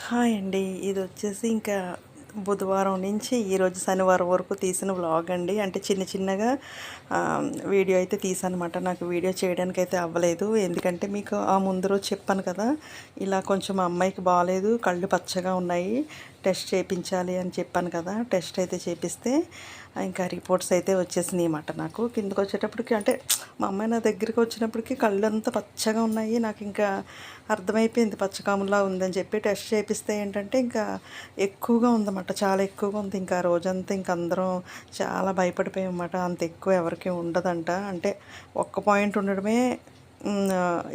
Hi అండి. ఇదొచ్చేసి ఇంకా బుధవారం నుంచి ఈరోజు శనివారం వరకు తీసిన వ్లాగ్ అండి. అంటే చిన్న చిన్నగా వీడియో అయితే తీసానమాట. నాకు వీడియో చేయడానికైతే అవ్వలేదు. ఎందుకంటే మీకు ఆ ముందు రోజు చెప్పాను కదా, ఇలా కొంచెం మా అమ్మాయికి బాగాలేదు, కళ్ళు పచ్చగా ఉన్నాయి, టెస్ట్ చేయించాలి అని చెప్పాను కదా. టెస్ట్ అయితే చేపిస్తే ఇంకా రిపోర్ట్స్ అయితే వచ్చేసినాయి అన్నమాట. నాకు కిందకు వచ్చేటప్పటికి అంటే మా అమ్మాయి నా దగ్గరికి వచ్చినప్పటికి కళ్ళు అంతా పచ్చగా ఉన్నాయి. నాకు ఇంకా అర్థమైపోయింది పచ్చకాములా ఉందని చెప్పి టెస్ట్ చేపిస్తే ఏంటంటే ఇంకా ఎక్కువగా ఉందన్నమాట, చాలా ఎక్కువగా ఉంది. ఇంకా రోజంతా ఇంక అందరం చాలా భయపడిపోయామన్నమాట. అంత ఎక్కువ ఎవరికి ఉండదంట, అంటే ఒక్క పాయింట్ ఉండడమే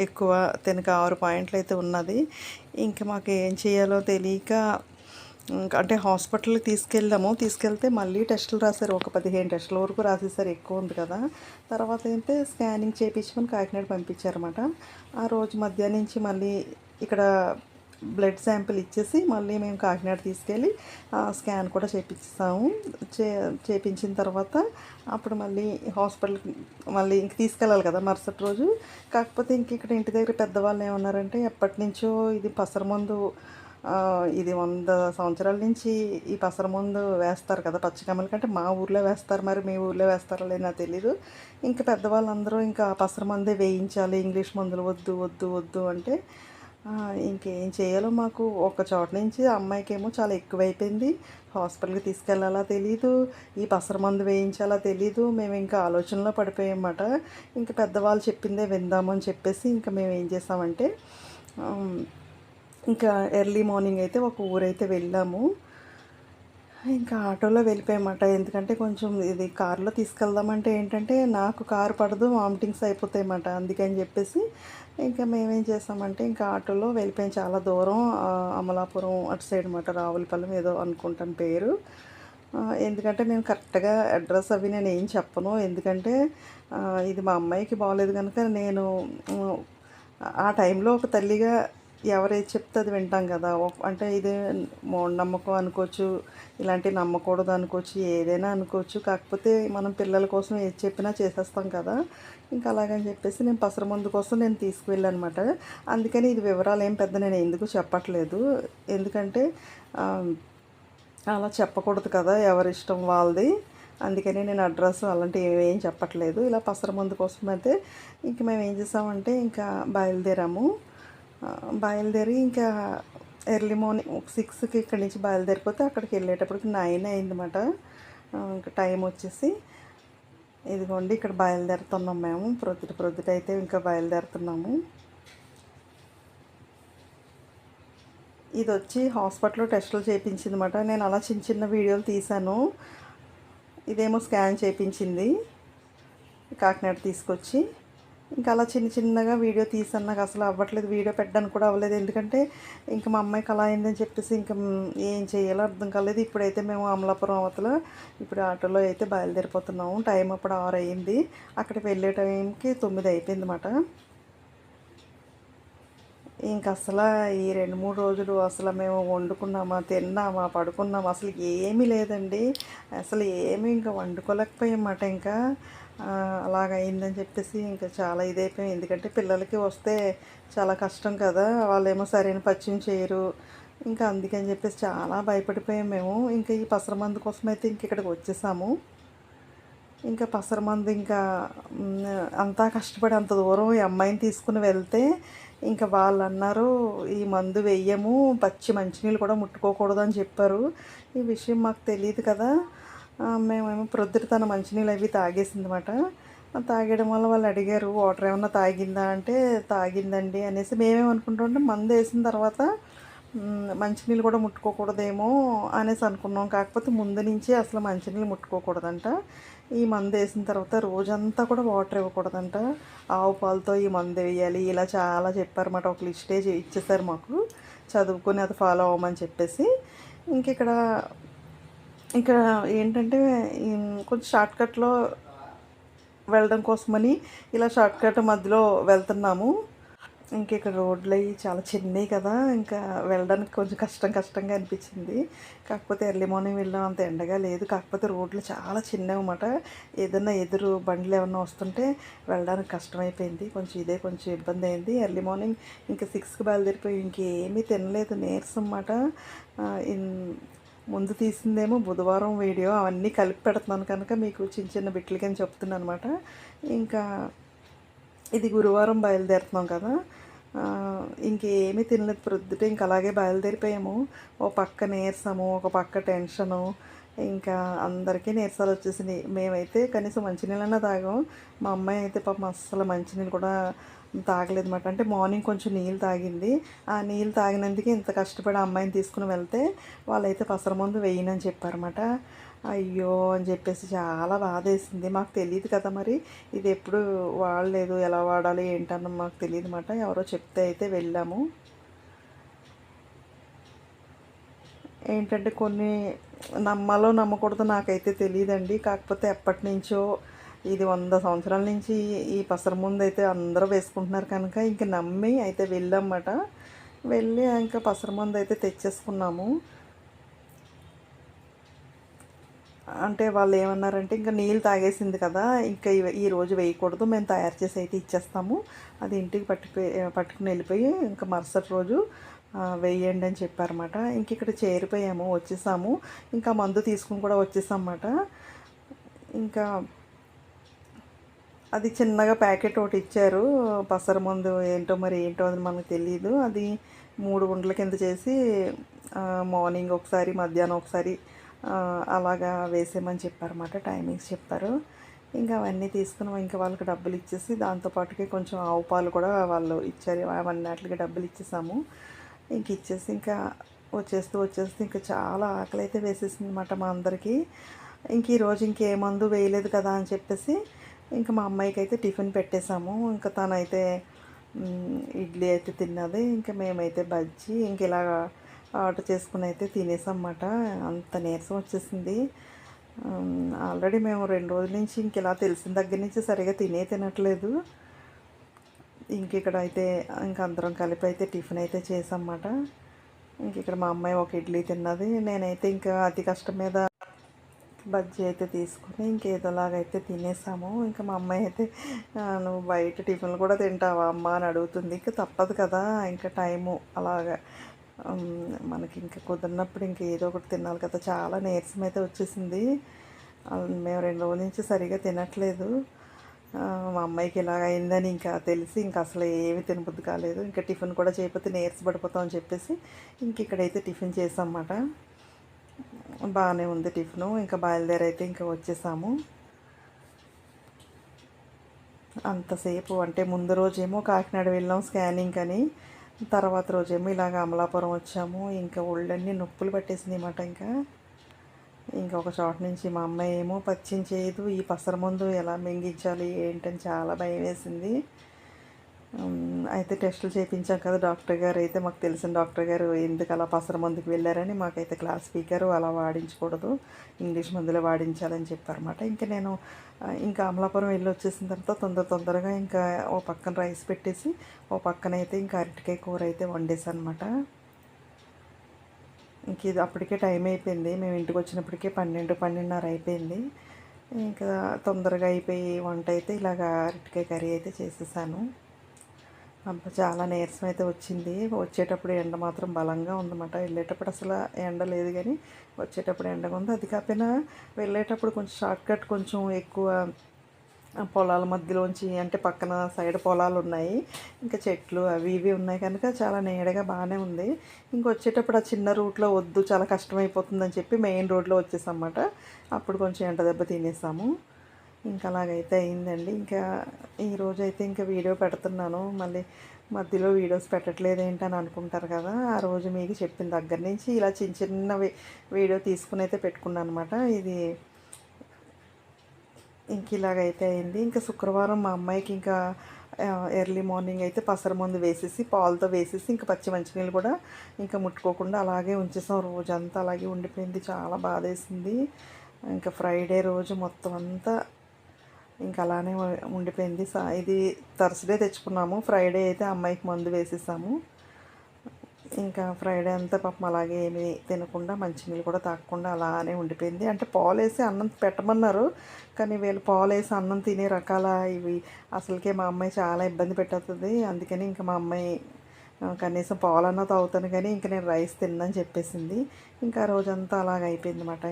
ఎక్కువ. తనకి 6 పాయింట్లు అయితే ఉన్నది. ఇంకా మాకు ఏం చేయాలో తెలియక అంటే హాస్పిటల్కి తీసుకెళ్తే మళ్ళీ టెస్టులు రాశారు. ఒక 15 టెస్టుల వరకు రాసేసారు, ఎక్కువ ఉంది కదా. తర్వాత అయితే స్కానింగ్ చేయించుకొని కాకినాడ పంపించారన్నమాట. ఆ రోజు మధ్యాహ్నం నుంచి మళ్ళీ ఇక్కడ బ్లడ్ శాంపిల్ ఇచ్చేసి మళ్ళీ మేము కాకినాడ తీసుకెళ్ళి స్కాన్ కూడా చేయించాము. చేయించిన తర్వాత అప్పుడు మళ్ళీ హాస్పిటల్కి మళ్ళీ ఇంక తీసుకెళ్ళాలి కదా మరుసటి రోజు. కాకపోతే ఇంక ఇక్కడ ఇంటి దగ్గర పెద్దవాళ్ళు ఏమన్నారంటే, ఎప్పటి నుంచో ఇది పసరమందు, ఇది 100 సంవత్సరాల నుంచి ఈ పసరమందు వేస్తారు కదా పచ్చకమ్మల కంటే, మా ఊర్లో వేస్తారు, మరి మీ ఊర్లో వేస్తారో లేదో నాకు తెలీదు. ఇంకా పెద్దవాళ్ళందరూ ఇంకా పసరమందే వేయించాలి, ఇంగ్లీష్ మందులు వద్దు వద్దు వద్దు అంటే ఇంకేం చేయాలో మాకు ఒక చోట నుంచి అమ్మాయికేమో చాలా ఎక్కువైపోయింది, హాస్పిటల్కి తీసుకెళ్ళాలా తెలీదు, ఈ పసరమందు వేయించాలా తెలీదు. మేము ఇంకా ఆలోచనలో పడిపోయామన్నమాట. ఇంకా పెద్దవాళ్ళు చెప్పిందే విందామని చెప్పేసి ఇంకా మేము ఏం చేసామంటే, ఇంకా ఎర్లీ మార్నింగ్ అయితే ఒక ఊరైతే వెళ్ళాము. ఇంకా ఆటోలో వెళ్ళిపోయామన్నమాట. ఎందుకంటే కొంచెం ఇది కారులో తీసుకెళ్దామంటే ఏంటంటే నాకు కారు పడదు, వామిటింగ్స్ అయిపోతాయన్నమాట. అందుకని చెప్పేసి ఇంకా మేమేం చేసామంటే ఇంకా ఆటోలో వెళ్ళిపోయాం. చాలా దూరం, అమలాపురం అటు సైడ్ అన్నమాట, రావులపాలెం ఏదో అనుకుంటాను పేరు. ఎందుకంటే నేను కరెక్ట్గా అడ్రస్ అవి నేను ఏం చెప్పను, ఎందుకంటే ఇది మా అమ్మాయికి బాగోలేదు కనుక నేను ఆ టైంలో ఒక తల్లిగా ఎవరేది చెప్తే అది వింటాం కదా. అంటే ఇది మూఢనమ్మకం అనుకోవచ్చు, ఇలాంటివి నమ్మకూడదు అనుకోవచ్చు, ఏదైనా అనుకోవచ్చు. కాకపోతే మనం పిల్లల కోసం ఏది చెప్పినా చేసేస్తాం కదా. ఇంకా అలాగని చెప్పేసి నేను పసరమందు కోసం నేను తీసుకువెళ్ళాను అనమాట. అందుకని ఇది వివరాలు ఏం పెద్ద నేను ఎందుకు చెప్పట్లేదు, ఎందుకంటే అలా చెప్పకూడదు కదా, ఎవరిష్టం వాళ్ళది. అందుకని నేను అడ్రస్ అలాంటివి ఏం చెప్పట్లేదు. ఇలా పసరమందు కోసం అయితే ఇంక మేము ఏం చేసామంటే ఇంకా బయలుదేరి ఇంకా ఎర్లీ మార్నింగ్ 6కి ఇక్కడి నుంచి బయలుదేరిపోతే అక్కడికి వెళ్ళేటప్పటికి 9 అయిందన్నమాట. ఇంకా టైం వచ్చేసి ఇదిగోండి ఇక్కడ బయలుదేరుతున్నాం మేము. ప్రొద్దుటైతే ఇంకా బయలుదేరుతున్నాము. ఇది వచ్చి హాస్పిటల్లో టెస్టులు చేయించింది అన్నమాట. నేను అలా చిన్న చిన్న వీడియోలు తీశాను. ఇదేమో స్కాన్ చేయించింది కాకినాడ తీసుకొచ్చి. ఇంకా అలా చిన్న చిన్నగా వీడియో తీసాను. నాకు అసలు అవ్వట్లేదు, వీడియో పెట్టడానికి కూడా అవ్వలేదు. ఎందుకంటే ఇంకా మా అమ్మాయికి అలా అయిందని చెప్పేసి ఇంకా ఏం చేయాలో అర్థం కాలేదు. ఇప్పుడైతే మేము అమలాపురం అవతల ఇప్పుడు ఆటోలో అయితే బయలుదేరిపోతున్నాము. టైం అప్పుడు 6 అయింది, అక్కడికి వెళ్ళే టైంకి 9 అయిపోయింది అన్నమాట. ఇంక అసలు ఈ 2-3 రోజులు అసలు మేము వండుకున్నామా, తిన్నామా, పడుకున్నామా, అసలు ఏమీ లేదండి. అసలు ఏమీ ఇంకా వండుకోలేకపోయామన్నమాట. ఇంకా అలాగైందని చెప్పేసి ఇంకా చాలా ఇదైపోయాం. ఎందుకంటే పిల్లలకి వస్తే చాలా కష్టం కదా, వాళ్ళేమో సరైన పచ్చిం చేయరు. ఇంకా అందుకని చెప్పేసి చాలా భయపడిపోయాం మేము. ఇంకా ఈ పసరమందు కోసం అయితే ఇంక ఇక్కడికి వచ్చేసాము. ఇంకా పసరమందు ఇంకా అంతా కష్టపడి అంత దూరం ఈ అమ్మాయిని తీసుకుని వెళ్తే ఇంకా వాళ్ళు అన్నారు, ఈ మందు వెయ్యము, పచ్చి మంచినీళ్ళు కూడా ముట్టుకోకూడదు అని చెప్పారు. ఈ విషయం మాకు తెలియదు కదా. మేమేమో ప్రొద్దుట తన మంచినీళ్ళు అవి తాగేసిందన్నమాట. తాగడం వల్ల వాళ్ళు అడిగారు, వాటర్ ఏమన్నా తాగిందా అంటే తాగిందండి అనేసి. మేమేమనుకుంటుంటే మందు వేసిన తర్వాత మంచినీళ్ళు కూడా ముట్టుకోకూడదేమో అనేసి అనుకున్నాం. కాకపోతే ముందు నుంచే అసలు మంచినీళ్ళు ముట్టుకోకూడదంట. ఈ మందు వేసిన తర్వాత రోజంతా కూడా వాటర్ ఇవ్వకూడదంట. ఆవు పాలతో ఈ మందు వేయాలి, ఇలా చాలా చెప్పారన్నమాట. ఒక లిస్టే ఇచ్చేసారు మాకు, చదువుకొని అది ఫాలో అవ్వమని చెప్పేసి. ఇంక ఇక్కడ ఏంటంటే కొంచెం షార్ట్కట్లో వెళ్ళడం కోసమని ఇలా షార్ట్కట్ మధ్యలో వెళ్తున్నాము. ఇంక ఇక్కడ రోడ్లు అవి చాలా చిన్నవి కదా, ఇంకా వెళ్ళడానికి కొంచెం కష్టంగా అనిపించింది. కాకపోతే ఎర్లీ మార్నింగ్ వెళ్ళాం, అంత ఎండగా లేదు. కాకపోతే రోడ్లు చాలా చిన్నవి అన్నమాట. ఏదన్నా ఎదురు బండ్లు ఏమన్నా వస్తుంటే వెళ్ళడానికి కష్టమైపోయింది. కొంచెం ఇబ్బంది అయింది. ఎర్లీ మార్నింగ్ ఇంకా 6కి బయలుదేరిపోయి ఇంకేమీ తినలేదు, నీరసం అన్నమాట. ముందు తీసిందేమో బుధవారం వీడియో, అవన్నీ కలిపి పెడుతున్నాను కనుక మీకు చిన్న బిట్లకి అని చెప్తున్నాను అనమాట. ఇంకా ఇది గురువారం బయలుదేరుతున్నాం కదా, ఇంకేమీ తినలేదు ప్రొద్దుటే. ఇంక అలాగే బయలుదేరిపోయాము. ఓ పక్క నీరసము, ఒక పక్క టెన్షను, ఇంకా అందరికీ నీరసాలు వచ్చేసినాయి. మేమైతే కనీసం మంచినీళ్ళన్నా తాగాం. మా అమ్మాయి అయితే పాపం అస్సలు మంచినీళ్ళు కూడా తాగలేదు అన్నమాట. అంటే మార్నింగ్ కొంచెం నీళ్ళు తాగింది. ఆ నీళ్ళు తాగినందుకే ఇంత కష్టపడి అమ్మాయిని తీసుకుని వెళ్తే వాళ్ళైతే పసరమందు వేయనని చెప్పారన్నమాట. అయ్యో అని చెప్పేసి చాలా బాధేసింది. మాకు తెలియదు కదా, మరి ఇది ఎప్పుడు వాడలేదు, ఎలా వాడాలి ఏంటన్న మాకు తెలియదు అన్నమాట. ఎవరో చెప్తే అయితే వెళ్ళాము. ఏంటంటే కొన్ని నమ్మాలో నమ్మకూడదో నాకైతే తెలియదండి. కాకపోతే ఎప్పటి నుంచో ఇది 100 సంవత్సరాల నుంచి ఈ పసర ముందు అయితే అందరూ వేసుకుంటున్నారు కనుక ఇంక నమ్మి అయితే వెళ్ళామన్నమాట. వెళ్ళి ఇంకా పసర ముందు అయితే తెచ్చేసుకున్నాము. అంటే వాళ్ళు ఏమన్నారంటే, ఇంకా నీళ్ళు తాగేసింది కదా, ఇంకా ఈరోజు వేయకూడదు, మేము తయారు చేసి అయితే ఇచ్చేస్తాము, అది ఇంటికి పట్టుకుని వెళ్ళిపోయి ఇంకా మరుసటి రోజు వేయండి అని చెప్పారన్నమాట. ఇంక ఇక్కడ చేరిపోయాము, వచ్చేసాము. ఇంకా మందు తీసుకుని కూడా వచ్చేసామన్నమాట. ఇంకా అది చిన్నగా ప్యాకెట్ ఒకటి ఇచ్చారు, పసర మందు ఏంటో అది మనకు తెలియదు. అది 3 గుంటల కింద చేసి మార్నింగ్ ఒకసారి, మధ్యాహ్నం ఒకసారి అలాగా వేసేయమని చెప్పారన్నమాట. టైమింగ్స్ చెప్పారు. ఇంకా అవన్నీ తీసుకుని ఇంకా వాళ్ళకి డబ్బులు ఇచ్చేసి, దాంతోపాటుకి కొంచెం ఆవు పాలు కూడా వాళ్ళు ఇచ్చారు. అవన్నీ డబ్బులు ఇచ్చేసాము. ఇంక ఇచ్చేసి ఇంకా వచ్చేస్తూ ఇంకా చాలా ఆకలి అయితే వేసేసింది అనమాట మా అందరికీ. ఇంక ఈరోజు ఇంకే మందు వేయలేదు కదా అని చెప్పేసి ఇంకా మా అమ్మాయికి అయితే టిఫిన్ పెట్టేశాము. ఇంకా తనైతే ఇడ్లీ అయితే తిన్నది, ఇంకా మేమైతే బజ్జీ ఇంక ఇలా ఆర్డర్ చేసుకుని అయితే తినేసామన్నమాట. అంత నీరసం వచ్చేసింది. ఆల్రెడీ మేము 2 రోజుల నుంచి ఇంక ఇలా తెలిసిన దగ్గర నుంచి సరిగా తినట్లేదు. ఇంక ఇక్కడ అయితే ఇంక అందరం కలిపి అయితే టిఫిన్ అయితే చేసామన్నమాట. ఇంక ఇక్కడ మా అమ్మాయి ఒక ఇడ్లీ తిన్నది, నేనైతే ఇంకా అతి కష్టం మీద బజ్జీ అయితే తీసుకుని ఇంకేదోలాగైతే తినేసాము. ఇంకా మా అమ్మాయి అయితే నువ్వు బయట టిఫిన్లు కూడా తింటావా అమ్మ అని అడుగుతుంది. ఇంకా తప్పదు కదా, ఇంకా టైము అలాగా మనకి ఇంకా కుదిరినప్పుడు ఇంకా ఏదో ఒకటి తినాలి కదా. చాలా నీరసం అయితే వచ్చేసింది. మేము 2 రోజుల నుంచి సరిగా తినట్లేదు. మా అమ్మాయికి ఇలాగ అయిందని ఇంకా తెలిసి ఇంకా అసలు ఏమీ తినబుద్ధి కాలేదు. ఇంకా టిఫిన్ కూడా చేయకపోతే నీరసపడిపోతాం అని చెప్పేసి ఇంక ఇక్కడైతే టిఫిన్ చేసామన్నమాట. బాగానే ఉంది టిఫిను. ఇంకా బయలుదేరైతే ఇంకా వచ్చేసాము. అంతసేపు అంటే ముందు రోజేమో కాకినాడ వెళ్ళాం స్కానింగ్ అని, తర్వాత రోజేమో ఇలాగ అమలాపురం వచ్చాము. ఇంకా ఒళ్ళన్నీ నొప్పులు పట్టేసింది అన్నమాట. ఇంకా ఒక చోట నుంచి మా అమ్మాయి ఏమో పచ్చిం చేయదు, ఈ పసర మందు ఎలా మింగించాలి ఏంటని చాలా భయం వేసింది. అయితే టెస్టులు చేయించాం కదా, డాక్టర్ గారు అయితే మాకు తెలిసిన డాక్టర్ గారు ఎందుకు అలా పసర మందుకు వెళ్ళారని మాకైతే క్లాస్ స్పీకరు అలా వాడించకూడదు, ఇంగ్లీష్ మందులే వాడించాలని చెప్పారన్నమాట. ఇంకా నేను ఇంకా అమలాపురం వెళ్ళి వచ్చేసిన తర్వాత తొందరగా ఇంకా ఓ పక్కన రైస్ పెట్టేసి ఓ పక్కన అయితే ఇంకా అరటికాయ కూర అయితే వండేసాను అనమాట. ఇంక ఇది అప్పటికే టైం అయిపోయింది, మేము ఇంటికి వచ్చినప్పటికే 12:30 అయిపోయింది. ఇంకా తొందరగా అయిపోయి వంట అయితే ఇలాగ అరటికాయ కర్రీ అయితే చేసేసాను. చాలా నీరసం అయితే వచ్చింది. వచ్చేటప్పుడు ఎండ మాత్రం బలంగా ఉందన్నమాట. వెళ్ళేటప్పుడు అసలు ఎండ లేదు, కానీ వచ్చేటప్పుడు ఎండగా ఉంది. అది కాకపోయినా వెళ్ళేటప్పుడు కొంచెం షార్ట్కట్ కొంచెం ఎక్కువ పొలాల మధ్యలోంచి, అంటే పక్కన సైడ్ పొలాలు ఉన్నాయి, ఇంకా చెట్లు అవి ఇవి ఉన్నాయి కనుక చాలా నీడగా బాగానే ఉంది. ఇంకొచ్చేటప్పుడు ఆ చిన్న రూట్లో వద్దు, చాలా కష్టమైపోతుందని చెప్పి మెయిన్ రోడ్లో వచ్చేసామన్నమాట. అప్పుడు కొంచెం ఎండ దెబ్బ తినేసాము. ఇంకా అలాగైతే అయిందండి. ఇంకా ఈరోజు అయితే ఇంకా వీడియో పెడుతున్నాను, మళ్ళీ మధ్యలో వీడియోస్ పెట్టట్లేదు ఏంటని అనుకుంటారు కదా. ఆ రోజు మీకు చెప్పిన దగ్గర నుంచి ఇలా చిన్న వీడియో తీసుకుని అయితే పెట్టుకున్నాను అనమాట. ఇది ఇంక ఇలాగైతే అయింది. ఇంకా శుక్రవారం మా అమ్మాయికి ఇంకా ఎర్లీ మార్నింగ్ అయితే పసర మందు వేసేసి పాలతో వేసేసి ఇంకా పచ్చి మంచినీళ్ళు కూడా ఇంకా ముట్టుకోకుండా అలాగే ఉంచేసాం. రోజంతా అలాగే ఉండిపోయింది, చాలా బాధేసింది. ఇంకా ఫ్రైడే రోజు మొత్తం అంతా ఇంకా అలానే ఉండిపోయింది. ఇది థర్స్డే తెచ్చుకున్నాము, ఫ్రైడే అయితే అమ్మాయికి మందు వేసేసాము. ఇంకా ఫ్రైడే అంతా పాపం అలాగే ఏమీ తినకుండా మంచినీళ్ళు కూడా తాగకుండా అలానే ఉండిపోయింది. అంటే పాలేసి అన్నం పెట్టమన్నారు, కానీ వీళ్ళు పాలేసి అన్నం తినే రకాల ఇవి అసలుకే మా అమ్మాయి చాలా ఇబ్బంది పెట్టేస్తుంది. అందుకని ఇంకా మా అమ్మాయి కనీసం పాలన్నా తాగుతాను కానీ ఇంకా నేను రైస్ తినని చెప్పేసింది. ఇంకా రోజంతా అలాగ అయిపోయింది అన్నమాట.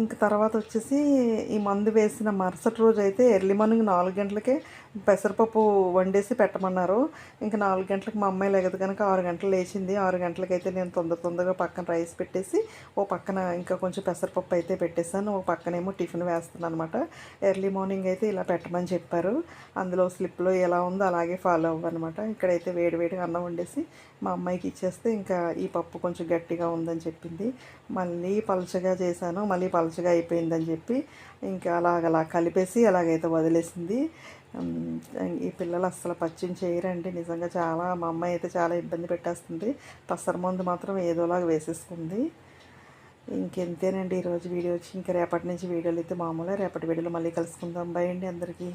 ఇంక తర్వాత వచ్చేసి ఈ మందు వేసిన మరుసటి రోజు అయితే ఎర్లీ మార్నింగ్ 4 గంటలకే పెసరపప్పు వండేసి పెట్టమన్నారు. ఇంక 4 గంటలకు మా అమ్మాయి లెగదు కనుక 6 గంటలు లేచింది. 6 గంటలకైతే నేను తొందరగా పక్కన రైస్ పెట్టేసి ఓ పక్కన ఇంకా కొంచెం పెసరపప్పు అయితే పెట్టేశాను. ఓ పక్కనేమో టిఫిన్ వేస్తున్నాను అనమాట. ఎర్లీ మార్నింగ్ అయితే ఇలా పెట్టమని చెప్పారు. అందులో స్లిప్లో ఎలా ఉందో అలాగే ఫాలో అవ్వనమాట. ఇక్కడైతే వేడివేడిగా అన్నం వండేసి మా అమ్మాయికి ఇచ్చేస్తే ఇంకా ఈ పప్పు కొంచెం గట్టిగా ఉందని చెప్పింది. మళ్ళీ పలచగా చేశాను, మళ్ళీ పలచగా అయిపోయిందని చెప్పి ఇంకా అలా కలిపేసి అలాగైతే వదిలేసింది. ఈ పిల్లలు అస్సలు పచ్చిని చేయరండి నిజంగా. మా అమ్మాయి అయితే చాలా ఇబ్బంది పెట్టేస్తుంది. పసర మందు మాత్రం ఏదోలాగా వేసేసుకుంది. ఇంకెంతేనండి ఈరోజు వీడియో వచ్చి. ఇంకా రేపటి నుంచి వీడియోలు అయితే మామూలుగా రేపటి వీడియోలో మళ్ళీ కలుసుకుందాం. బై అండి అందరికీ.